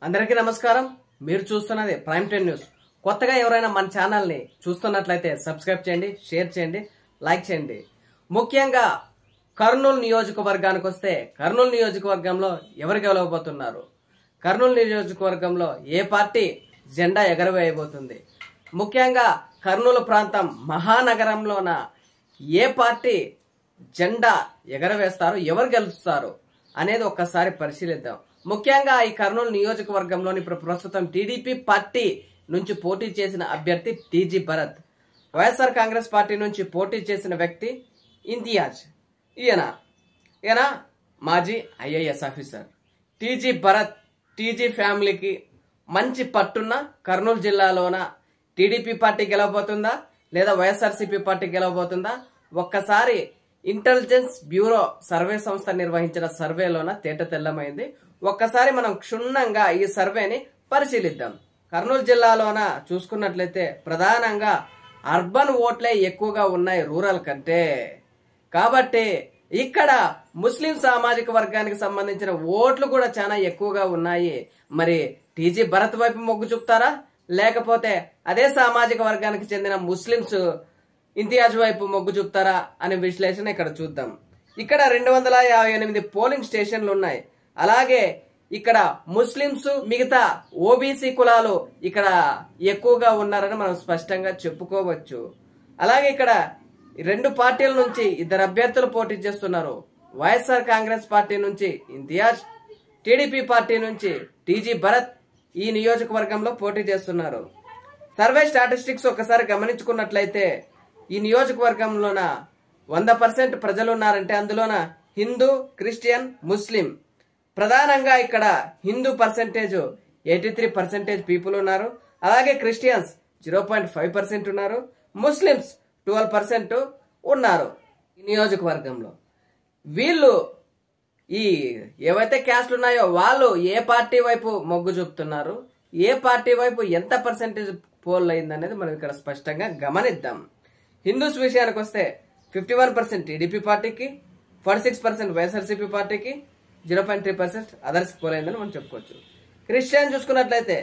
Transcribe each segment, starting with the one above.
అందరికీ నమస్కారం. మీరు చూస్తున్నది ప్రైమ్ 10 న్యూస్. కొత్తగా ఎవరైనా మన ఛానల్ ని చూస్తున్నట్లయితే సబ్స్క్రైబ్ చేయండి, షేర్ చేయండి, లైక్ చేయండి. ముఖ్యంగా కర్నూలు నియోజకవర్గానికి వస్తే కర్నూలు నియోజకవర్గంలో ఎవరు గెలవబోతున్నారు? కర్నూలు నియోజకవర్గంలో ఏ పార్టీ జెండా ఎగరవేయబోతుంది? ముఖ్యంగా కర్నూలు ప్రాంతం మహానగరంలోన ఏ పార్టీ జెండా ఎగరవేస్తారు, ఎవరు గెలుస్తారు అనేది ఒక్కసారి పరిశీలిద్దాం. ముఖ్యంగా ఈ కర్నూలు నియోజకవర్గంలోని ప్రస్తుతం టీడీపీ పార్టీ నుంచి పోటీ చేసిన అభ్యర్థి టీజీ భరత్, వైఎస్ఆర్ కాంగ్రెస్ పార్టీ నుంచి పోటీ చేసిన వ్యక్తి ఇంతియాజ్. ఈయన మాజీ IAS officer. TG Bharat TG ఫ్యామిలీకి మంచి పట్టున్న కర్నూలు జిల్లాలోన టీడీపీ పార్టీ గెలవబోతుందా లేదా వైఎస్ఆర్సీపీ పార్టీ గెలవబోతుందా? ఒక్కసారి ఇంటెలిజెన్స్ బ్యూరో సర్వే సంస్థ నిర్వహించిన సర్వేలోన తేట తెల్లమైంది. ఒక్కసారి మనం క్షుణ్ణంగా ఈ సర్వేని పరిశీలిద్దాం. కర్నూలు జిల్లాలోన చూసుకున్నట్లయితే ప్రధానంగా అర్బన్ ఓట్లే ఎక్కువగా ఉన్నాయి రూరల్ కంటే. కాబట్టి ఇక్కడ ముస్లిం సామాజిక వర్గానికి సంబంధించిన ఓట్లు కూడా చాలా ఎక్కువగా ఉన్నాయి. మరి టీజీ భరత్ వైపు మొగ్గు చూపుతారా, లేకపోతే అదే సామాజిక వర్గానికి చెందిన ముస్లింస్ ఇంతియాజ్ వైపు మొగ్గు చూపుతారా అనే విశ్లేషణ ఇక్కడ చూద్దాం. ఇక్కడ 258 పోలింగ్ స్టేషన్లు ఉన్నాయి. అలాగే ఇక్కడ ముస్లింస్, మిగతా ఓబీసీ కులాలు ఇక్కడ ఎక్కువగా ఉన్నారని మనం స్పష్టంగా చెప్పుకోవచ్చు. అలాగే ఇక్కడ రెండు పార్టీల నుంచి ఇద్దరు అభ్యర్థులు పోటీ చేస్తున్నారు. వైఎస్ఆర్ కాంగ్రెస్ పార్టీ నుంచి ఇంతియాజ్, టీడీపీ పార్టీ నుంచి టీజీ భరత్ ఈ నియోజకవర్గంలో పోటీ చేస్తున్నారు. సర్వే స్టాటిస్టిక్స్ ఒకసారి గమనించుకున్నట్లయితే ఈ నియోజకవర్గంలోన 100% ప్రజలు ఉన్నారంటే అందులోన హిందూ, క్రిస్టియన్, ముస్లిం. ప్రధానంగా ఇక్కడ హిందూ పర్సెంటేజ్ 83% పీపుల్ ఉన్నారు. అలాగే క్రిస్టియన్స్ 0.5% ఉన్నారు. ముస్లిమ్స్ 12% ఉన్నారు ఈ నియోజకవర్గంలో. వీళ్ళు ఈ ఏవైతే క్యాస్ట్లు ఉన్నాయో వాళ్ళు ఏ పార్టీ వైపు మొగ్గు చూపుతున్నారు, ఏ పార్టీ వైపు ఎంత పర్సెంటేజ్ పోల్ అయింది అనేది మనం ఇక్కడ స్పష్టంగా గమనిద్దాం. హిందూస్ విషయానికి వస్తే 51% టీడీపీ పార్టీకి, 46% వైఎస్ఆర్సీపీ పార్టీకి, 0.3% అదర్స్ పోలైందని మనం చెప్పుకోవచ్చు. క్రిస్టియన్ చూసుకున్నట్లయితే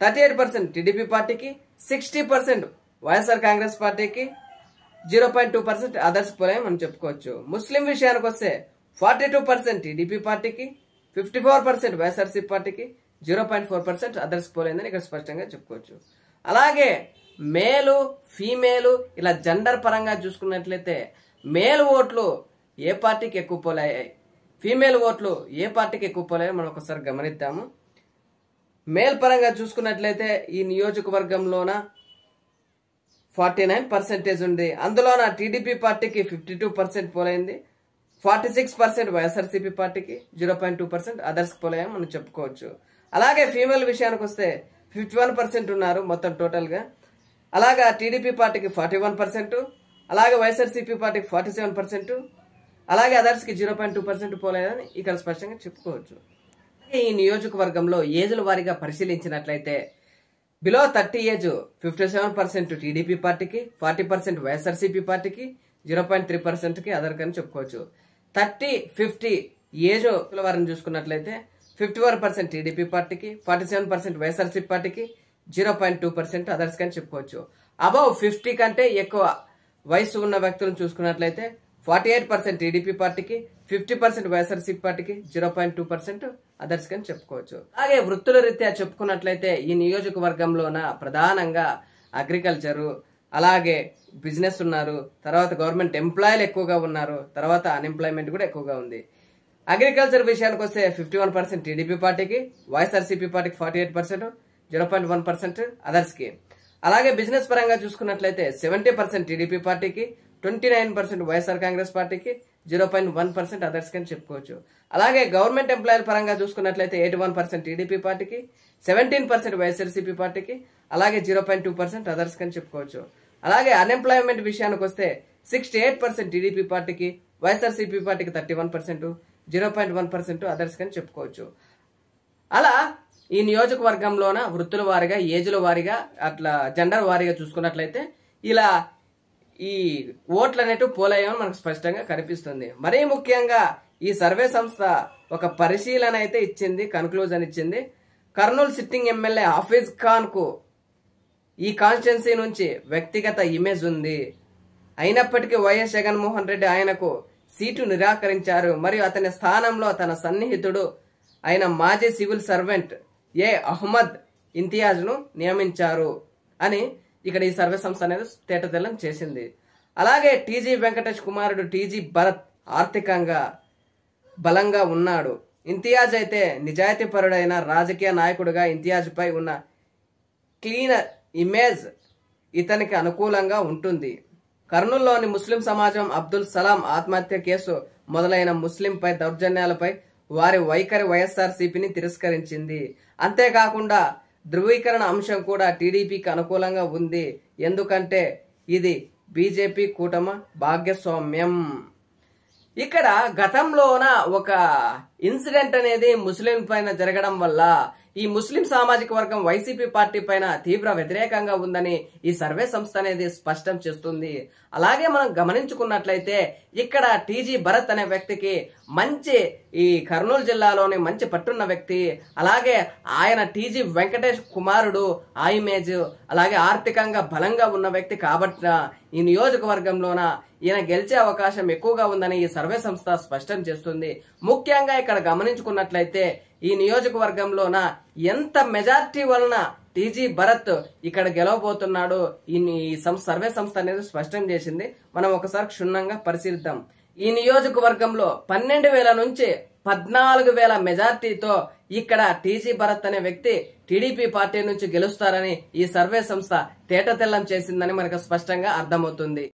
38% టీడీపీ పార్టీకి, 60% వైఎస్ఆర్ కాంగ్రెస్ పార్టీకి, 0.2% అదర్స్ పోలైందని మనం చెప్పుకోవచ్చు. ముస్లిం విషయానికి వస్తే 42% టీడీపీ పార్టీకి, 54% వైఎస్ఆర్సీపీ పార్టీకి, 0.4% అదర్స్ పోలైందని ఇక్కడ స్పష్టంగా చెప్పుకోవచ్చు. అలాగే మేలు, ఫీమేలు ఇలా జెండర్ పరంగా చూసుకున్నట్లయితే మేల్ ఓట్లు ఏ పార్టీకి ఎక్కువ పోలయ్యాయి, ఫీమేల్ ఓట్లు ఏ పార్టీకి ఎక్కువ పోలయ్యాయి మనం ఒకసారి గమనిద్దాము. మేల్ పరంగా చూసుకున్నట్లయితే ఈ నియోజకవర్గంలోన 49% ఉంది. అందులోన టీడీపీ పార్టీకి 52% పోలైంది, 46% వైఎస్ఆర్సీపీ పార్టీకి, 0.2% అదర్స్ పోలయ్యాయి మనం చెప్పుకోవచ్చు. అలాగే ఫీమేల్ విషయానికి వస్తే 51% ఉన్నారు మొత్తం టోటల్ గా. అలాగా టీడీపీ పార్టీకి 41%, అలాగే వైఎస్ఆర్సీపీ పార్టీకి 47%, అలాగే అదర్స్ కి 0.2% పోలేదని ఇక్కడ స్పష్టంగా చెప్పుకోవచ్చు. ఈ నియోజకవర్గంలో ఏజ్ల వారీగా పరిశీలించినట్లయితే బిలో 30 ఏజ్ 57% టీడీపీ పార్టీకి, 40% వైఎస్ఆర్సీపీ పార్టీకి, 0.3% కి అదర్ కని చెప్పుకోవచ్చు. 30-50 ఏజ్ వారిని చూసుకున్నట్లయితే 51% టీడీపీ పార్టీకి, 47% వైఎస్ఆర్సీపీ పార్టీకి, 0.2% అదర్స్ కని చెప్పుకోవచ్చు. అబౌవ్ 50 కంటే ఎక్కువ వయసు ఉన్న వ్యక్తులను చూసుకున్నట్లయితే 48% టీడీపీ పార్టీకి, 50% వైఎస్ఆర్సీపీ పార్టీకి, 0.2% అదర్స్ కని చెప్పుకోవచ్చు. అలాగే వృత్తుల రీత్యా చెప్పుకున్నట్లయితే ఈ నియోజకవర్గంలోన ప్రధానంగా అగ్రికల్చరు, అలాగే బిజినెస్ ఉన్నారు, తర్వాత గవర్నమెంట్ ఎంప్లాయీలు ఎక్కువగా ఉన్నారు, తర్వాత అన్ఎంప్లాయ్మెంట్ కూడా ఎక్కువగా ఉంది. అగ్రికల్చర్ విషయానికి వస్తే 51% టీడీపీ పార్టీకి, వైఎస్ఆర్సీపీ పార్టీకి 48%, 0.1% అదర్స్ కి. అలాగే బిజినెస్ పరంగా చూసుకున్నట్లయితే 70% టీడీపీ పార్టీకి, 29% వైఎస్ఆర్ కాంగ్రెస్ పార్టీకి, 0.1% అదర్స్ అని చెప్పుకోవచ్చు. అలాగే గవర్నమెంట్ ఎంప్లాయీల పరంగా చూసుకున్నట్లయితే 81% టీడీపీ పార్టీకి, 17% వైఎస్ఆర్సీపీ పార్టీకి, అలాగే 0.2% అదర్స్ అని చెప్పుకోవచ్చు. అలాగే అన్ఎంప్లాయ్మెంట్ విషయానికి వస్తే 68% టీడీపీ పార్టీకి, వైఎస్ఆర్సీపీ పార్టీకి 31%, 0.1% అదర్స్ అని చెప్పుకోవచ్చు. అలా ఈ నియోజకవర్గంలోన వృత్తుల వారీగా, ఏజ్ల వారీగా, అట్లా జెండర్ వారీగా చూసుకున్నట్లయితే ఇలా ఈ ఓట్లు అనేటివి పోలయ్యామని మనకు స్పష్టంగా కనిపిస్తుంది. మరీ ముఖ్యంగా ఈ సర్వే సంస్థ ఒక పరిశీలన అయితే ఇచ్చింది, కన్క్లూజన్ ఇచ్చింది. కర్నూలు సిట్టింగ్ ఎమ్మెల్యే హఫీజ్ ఖాన్ కు ఈ కాన్స్టిట్యున్సీ నుంచి వ్యక్తిగత ఇమేజ్ ఉంది. అయినప్పటికీ వైఎస్ జగన్మోహన్ రెడ్డి ఆయనకు సీటు నిరాకరించారు. మరియు అతని స్థానంలో తన సన్నిహితుడు అయిన మాజీ సివిల్ సర్వెంట్ ఏ అహ్మద్ ఇంతియాజ్ ను నియమించారు అని ఇక్కడ ఈ సర్వే సంస్థ అనేది తేటతెల్లం చేసింది. అలాగే టీజీ వెంకటేష్ కుమారుడు టీజీ భరత్ ఆర్థికంగా బలంగా ఉన్నాడు. ఇంతియాజ్ అయితే నిజాయితీపరుడైన రాజకీయ నాయకుడిగా ఇంతియాజ్ పై ఉన్న క్లీనర్ ఇమేజ్ ఇతనికి అనుకూలంగా ఉంటుంది. కర్నూలులోని ముస్లిం సమాజం అబ్దుల్ సలాం ఆత్మహత్య కేసు మొదలైన ముస్లింపై దౌర్జన్యాలపై వారి వైఖరి వైఎస్ఆర్సీపీని తిరస్కరించింది. అంతేకాకుండా ధృవీకరణ అంశం కూడా టీడీపీకి అనుకూలంగా ఉంది. ఎందుకంటే ఇది బీజేపీ కూటమి భాగస్వామ్యం. ఇక్కడ గతంలోన ఒక ఇన్సిడెంట్ అనేది ముస్లిం పైన జరగడం వల్ల ఈ ముస్లిం సామాజిక వర్గం వైసీపీ పార్టీ పైన తీవ్ర వ్యతిరేకంగా ఉందని ఈ సర్వే సంస్థ అనేది స్పష్టం చేస్తుంది. అలాగే మనం గమనించుకున్నట్లయితే ఇక్కడ టీజీ భరత్ అనే వ్యక్తికి మంచి ఈ కర్నూలు జిల్లాలోని మంచి పట్టున్న వ్యక్తి. అలాగే ఆయన టీజీ వెంకటేష్ కుమారుడు ఆ ఇమేజ్ అలాగే ఆర్థికంగా బలంగా ఉన్న వ్యక్తి కాబట్టి ఈ నియోజకవర్గంలోన ఈయన గెలిచే అవకాశం ఎక్కువగా ఉందని ఈ సర్వే సంస్థ స్పష్టం చేస్తుంది. ముఖ్యంగా ఇక్కడ గమనించుకున్నట్లయితే ఈ నియోజకవర్గంలోన ఎంత మెజార్టీ వలన టీజీ భరత్ ఇక్కడ గెలవబోతున్నాడు ఈ సర్వే సంస్థ అనేది స్పష్టం చేసింది. మనం ఒకసారి క్షుణ్ణంగా పరిశీలిద్దాం. ఈ నియోజకవర్గంలో 12,000 నుంచి 14,000 మెజార్టీతో ఇక్కడ టీజీ భరత్ అనే వ్యక్తి టీడీపీ పార్టీ నుంచి గెలుస్తారని ఈ సర్వే సంస్థ తేటతెల్లం చేసిందని మనకు స్పష్టంగా అర్థమవుతుంది.